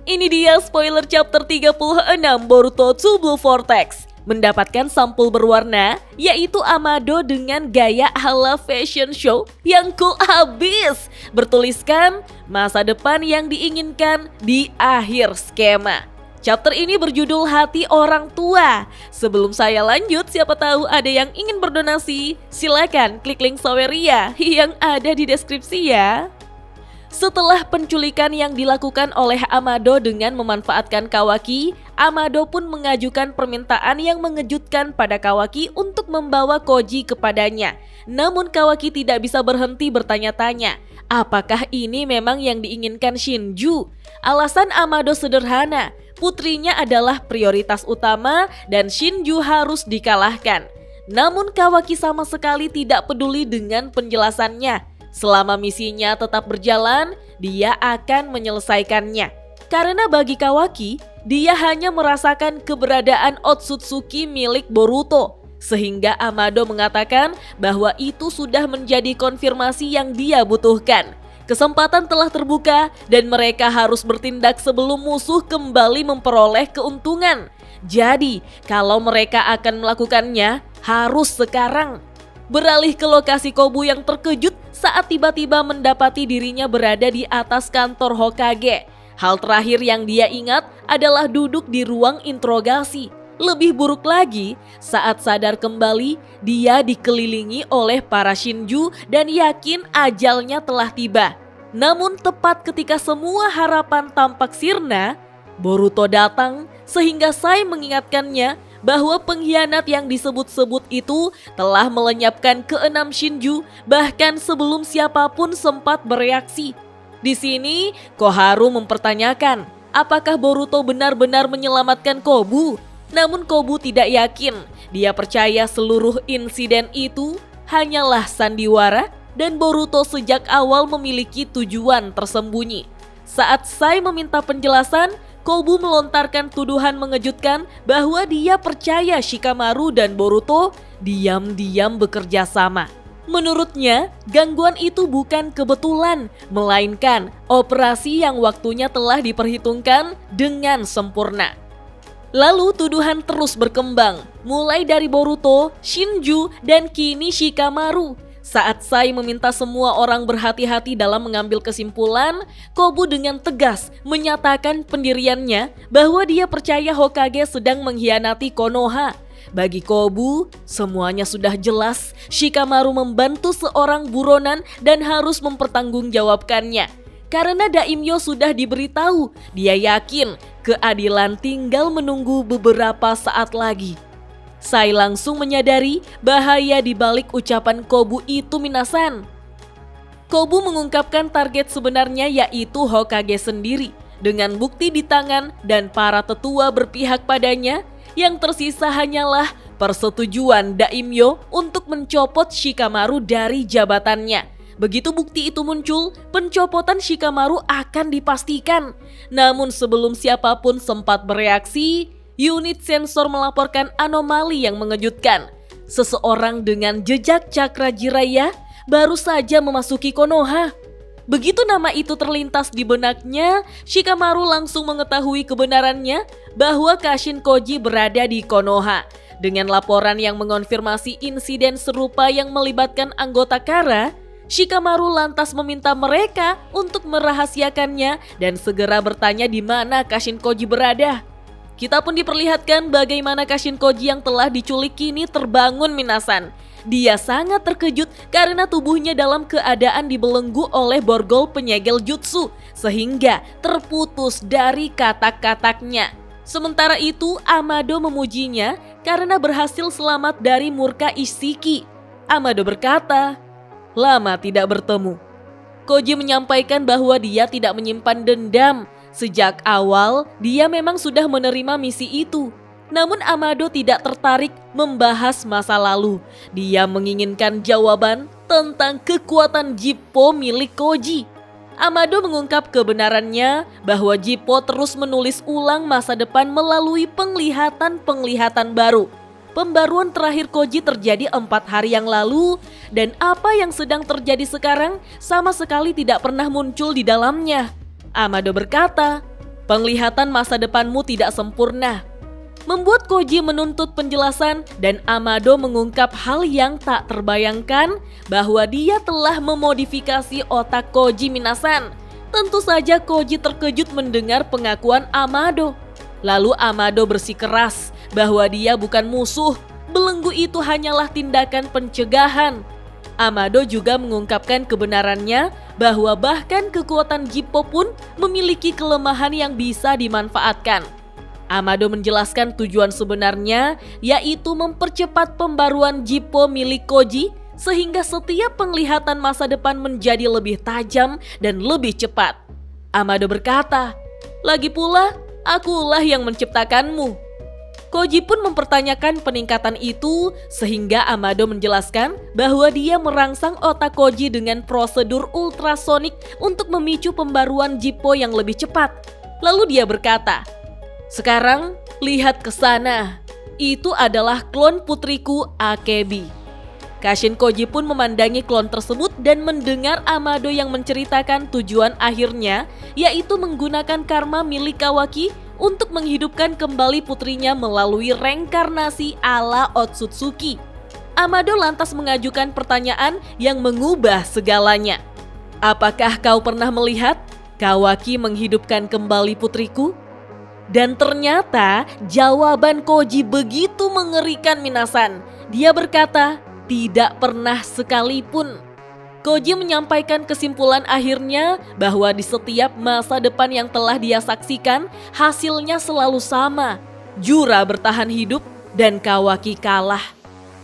Ini dia spoiler chapter 36 Boruto 2 Blue Vortex. Mendapatkan sampul berwarna, yaitu Amado dengan gaya ala fashion show yang cool abis. Bertuliskan, masa depan yang diinginkan di akhir skema. Chapter ini berjudul Hati Orang Tua. Sebelum saya lanjut, siapa tahu ada yang ingin berdonasi, silakan klik link Saweria yang ada di deskripsi ya. Setelah penculikan yang dilakukan oleh Amado dengan memanfaatkan Kawaki, Amado pun mengajukan permintaan yang mengejutkan pada Kawaki untuk membawa Koji kepadanya. Namun Kawaki tidak bisa berhenti bertanya-tanya, apakah ini memang yang diinginkan Shinju? Alasan Amado sederhana, putrinya adalah prioritas utama dan Shinju harus dikalahkan. Namun Kawaki sama sekali tidak peduli dengan penjelasannya. Selama misinya tetap berjalan, dia akan menyelesaikannya. Karena bagi Kawaki, dia hanya merasakan keberadaan Otsutsuki milik Boruto. Sehingga Amado mengatakan bahwa itu sudah menjadi konfirmasi yang dia butuhkan. Kesempatan telah terbuka dan mereka harus bertindak sebelum musuh kembali memperoleh keuntungan. Jadi, kalau mereka akan melakukannya, harus sekarang. Beralih ke lokasi Kobu yang terkejut saat tiba-tiba mendapati dirinya berada di atas kantor Hokage. Hal terakhir yang dia ingat adalah duduk di ruang interogasi. Lebih buruk lagi, saat sadar kembali, dia dikelilingi oleh para Shinju dan yakin ajalnya telah tiba. Namun tepat ketika semua harapan tampak sirna, Boruto datang sehingga Sai mengingatkannya bahwa pengkhianat yang disebut-sebut itu telah melenyapkan keenam Shinju bahkan sebelum siapapun sempat bereaksi. Di sini, Koharu mempertanyakan apakah Boruto benar-benar menyelamatkan Kobu. Namun Kobu tidak yakin. Dia percaya seluruh insiden itu hanyalah sandiwara dan Boruto sejak awal memiliki tujuan tersembunyi. Saat Sai meminta penjelasan, Kobu melontarkan tuduhan mengejutkan bahwa dia percaya Shikamaru dan Boruto diam-diam bekerja sama. Menurutnya, gangguan itu bukan kebetulan, melainkan operasi yang waktunya telah diperhitungkan dengan sempurna. Lalu tuduhan terus berkembang, mulai dari Boruto, Shinju, dan kini Shikamaru. Saat Sai meminta semua orang berhati-hati dalam mengambil kesimpulan, Kobu dengan tegas menyatakan pendiriannya bahwa dia percaya Hokage sedang mengkhianati Konoha. Bagi Kobu, semuanya sudah jelas. Shikamaru membantu seorang buronan dan harus mempertanggungjawabkannya. Karena Daimyo sudah diberitahu, dia yakin keadilan tinggal menunggu beberapa saat lagi. Sai langsung menyadari bahaya di balik ucapan Kobu itu Minasan. Kobu mengungkapkan target sebenarnya yaitu Hokage sendiri. Dengan bukti di tangan dan para tetua berpihak padanya, yang tersisa hanyalah persetujuan Daimyo untuk mencopot Shikamaru dari jabatannya. Begitu bukti itu muncul, pencopotan Shikamaru akan dipastikan. Namun sebelum siapapun sempat bereaksi, unit sensor melaporkan anomali yang mengejutkan. Seseorang dengan jejak cakra Jiraiya baru saja memasuki Konoha. Begitu nama itu terlintas di benaknya, Shikamaru langsung mengetahui kebenarannya bahwa Kashin Koji berada di Konoha. Dengan laporan yang mengonfirmasi insiden serupa yang melibatkan anggota Kara, Shikamaru lantas meminta mereka untuk merahasiakannya dan segera bertanya di mana Kashin Koji berada. Kita pun diperlihatkan bagaimana Kashin Koji yang telah diculik kini terbangun Minasan. Dia sangat terkejut karena tubuhnya dalam keadaan dibelenggu oleh borgol penyegel jutsu sehingga terputus dari katak-kataknya. Sementara itu Amado memujinya karena berhasil selamat dari murka Ishiki. Amado berkata, "Lama tidak bertemu." Koji menyampaikan bahwa dia tidak menyimpan dendam. Sejak awal, dia memang sudah menerima misi itu. Namun Amado tidak tertarik membahas masa lalu. Dia menginginkan jawaban tentang kekuatan Jippo milik Koji. Amado mengungkap kebenarannya bahwa Jippo terus menulis ulang masa depan melalui penglihatan-penglihatan baru. Pembaruan terakhir Koji terjadi 4 hari yang lalu dan apa yang sedang terjadi sekarang sama sekali tidak pernah muncul di dalamnya. Amado berkata, penglihatan masa depanmu tidak sempurna. Membuat Koji menuntut penjelasan dan Amado mengungkap hal yang tak terbayangkan bahwa dia telah memodifikasi otak Koji Minasan. Tentu saja Koji terkejut mendengar pengakuan Amado. Lalu Amado bersikeras bahwa dia bukan musuh, belenggu itu hanyalah tindakan pencegahan. Amado juga mengungkapkan kebenarannya bahwa bahkan kekuatan Jippo pun memiliki kelemahan yang bisa dimanfaatkan. Amado menjelaskan tujuan sebenarnya yaitu mempercepat pembaruan Jippo milik Koji sehingga setiap penglihatan masa depan menjadi lebih tajam dan lebih cepat. Amado berkata, "Lagi pula, akulah yang menciptakanmu." Koji pun mempertanyakan peningkatan itu sehingga Amado menjelaskan bahwa dia merangsang otak Koji dengan prosedur ultrasonik untuk memicu pembaruan Jippo yang lebih cepat. Lalu dia berkata, "Sekarang lihat ke sana, itu adalah klon putriku Akebi." Kashin Koji pun memandangi klon tersebut dan mendengar Amado yang menceritakan tujuan akhirnya yaitu menggunakan karma milik Kawaki untuk menghidupkan kembali putrinya melalui reinkarnasi ala Otsutsuki. Amado lantas mengajukan pertanyaan yang mengubah segalanya. "Apakah kau pernah melihat Kawaki menghidupkan kembali putriku?" Dan ternyata jawaban Koji begitu mengerikan Minasan. Dia berkata, tidak pernah sekalipun. Koji menyampaikan kesimpulan akhirnya bahwa di setiap masa depan yang telah dia saksikan, hasilnya selalu sama. Jura bertahan hidup dan Kawaki kalah.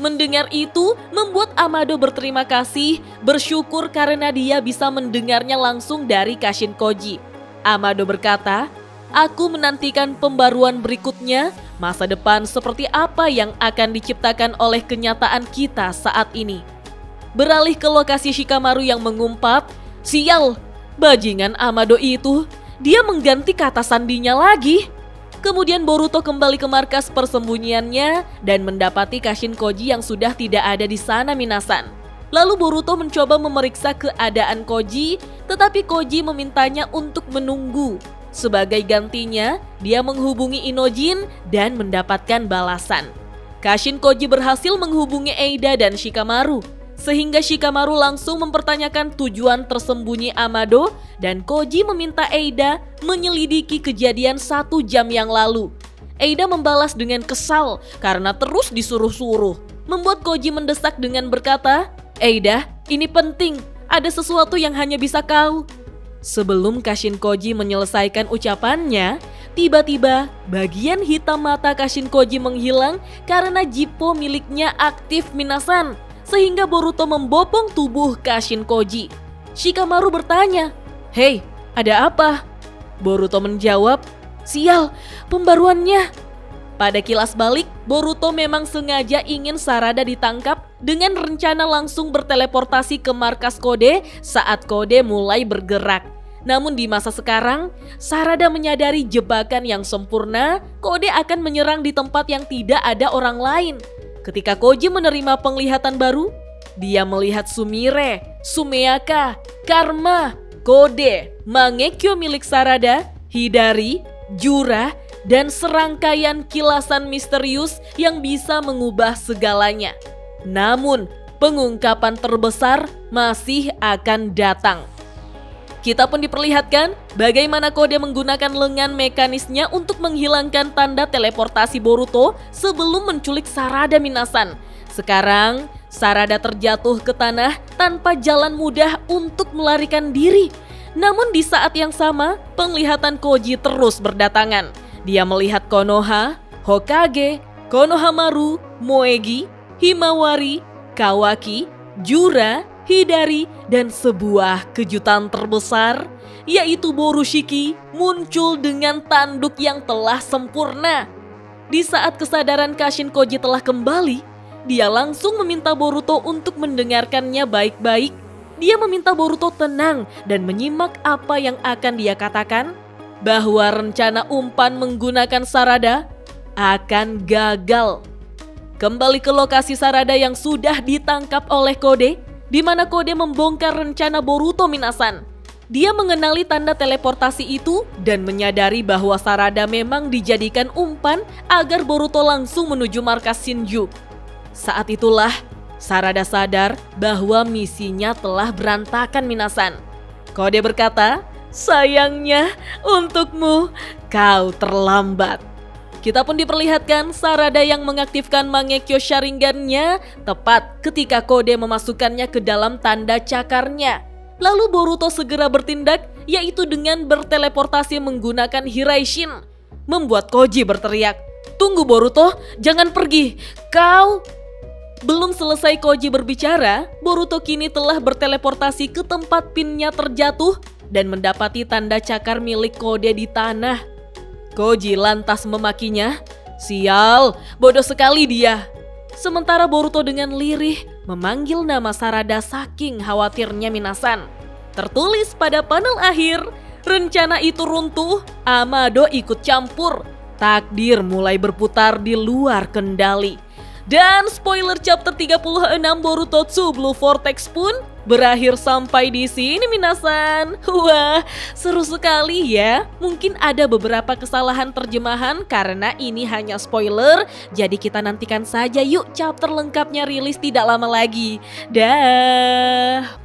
Mendengar itu membuat Amado berterima kasih, bersyukur karena dia bisa mendengarnya langsung dari Kashin Koji. Amado berkata, "Aku menantikan pembaruan berikutnya, masa depan seperti apa yang akan diciptakan oleh kenyataan kita saat ini." Beralih ke lokasi Shikamaru yang mengumpat, "Sial, bajingan Amado itu, dia mengganti kata sandinya lagi." Kemudian Boruto kembali ke markas persembunyiannya dan mendapati Kashin Koji yang sudah tidak ada di sana Minasan. Lalu Boruto mencoba memeriksa keadaan Koji, tetapi Koji memintanya untuk menunggu. Sebagai gantinya, dia menghubungi Inojin dan mendapatkan balasan. Kashin Koji berhasil menghubungi Eida dan Shikamaru, sehingga Shikamaru langsung mempertanyakan tujuan tersembunyi Amado dan Koji meminta Eida menyelidiki kejadian 1 jam yang lalu. Eida membalas dengan kesal karena terus disuruh-suruh, membuat Koji mendesak dengan berkata, "Eida, ini penting, ada sesuatu yang hanya bisa kau..." Sebelum Kashin Koji menyelesaikan ucapannya, tiba-tiba bagian hitam mata Kashin Koji menghilang karena Jippo miliknya aktif Minasan, sehingga Boruto membopong tubuh Kashin Koji. Shikamaru bertanya, "Hei, ada apa?" Boruto menjawab, "Sial, pembaruannya." Pada kilas balik, Boruto memang sengaja ingin Sarada ditangkap dengan rencana langsung berteleportasi ke markas Kode saat Kode mulai bergerak. Namun di masa sekarang, Sarada menyadari jebakan yang sempurna, Kode akan menyerang di tempat yang tidak ada orang lain. Ketika Koji menerima penglihatan baru, dia melihat Sumire, Sumeaka, Karma, Kode, Mangekyo milik Sarada, Hidari, Jura, dan serangkaian kilasan misterius yang bisa mengubah segalanya. Namun, pengungkapan terbesar masih akan datang. Kita pun diperlihatkan bagaimana Kode menggunakan lengan mekanisnya untuk menghilangkan tanda teleportasi Boruto sebelum menculik Sarada Minasan. Sekarang, Sarada terjatuh ke tanah tanpa jalan mudah untuk melarikan diri. Namun di saat yang sama, penglihatan Koji terus berdatangan. Dia melihat Konoha, Hokage, Konohamaru, Moegi, Himawari, Kawaki, Jura, Hidari, dan sebuah kejutan terbesar, yaitu Borushiki muncul dengan tanduk yang telah sempurna. Di saat kesadaran Kashin Koji telah kembali, dia langsung meminta Boruto untuk mendengarkannya baik-baik. Dia meminta Boruto tenang dan menyimak apa yang akan dia katakan, bahwa rencana umpan menggunakan Sarada akan gagal. Kembali ke lokasi Sarada yang sudah ditangkap oleh Kode, di mana Kode membongkar rencana Boruto Minasan. Dia mengenali tanda teleportasi itu dan menyadari bahwa Sarada memang dijadikan umpan agar Boruto langsung menuju markas Shinju. Saat itulah Sarada sadar bahwa misinya telah berantakan, Minasan. Kode berkata, "Sayangnya untukmu, kau terlambat." Kita pun diperlihatkan Sarada yang mengaktifkan Mangekyo Sharingan-nya tepat ketika Kode memasukkannya ke dalam tanda cakarnya. Lalu Boruto segera bertindak, yaitu dengan berteleportasi menggunakan Hiraishin. Membuat Koji berteriak, "Tunggu Boruto, jangan pergi, kau..." Belum selesai Koji berbicara, Boruto kini telah berteleportasi ke tempat pinnya terjatuh dan mendapati tanda cakar milik Kode di tanah. Koji lantas memakinya, "Sial, bodoh sekali dia." Sementara Boruto dengan lirih memanggil nama Sarada saking khawatirnya, Minasan. Tertulis pada panel akhir, rencana itu runtuh, Amado ikut campur. Takdir mulai berputar di luar kendali. Dan spoiler chapter 36 Boruto 2 Blue Vortex pun berakhir sampai di sini, Minasan. Wah, seru sekali ya. Mungkin ada beberapa kesalahan terjemahan karena ini hanya spoiler. Jadi kita nantikan saja yuk chapter lengkapnya rilis tidak lama lagi. Dah.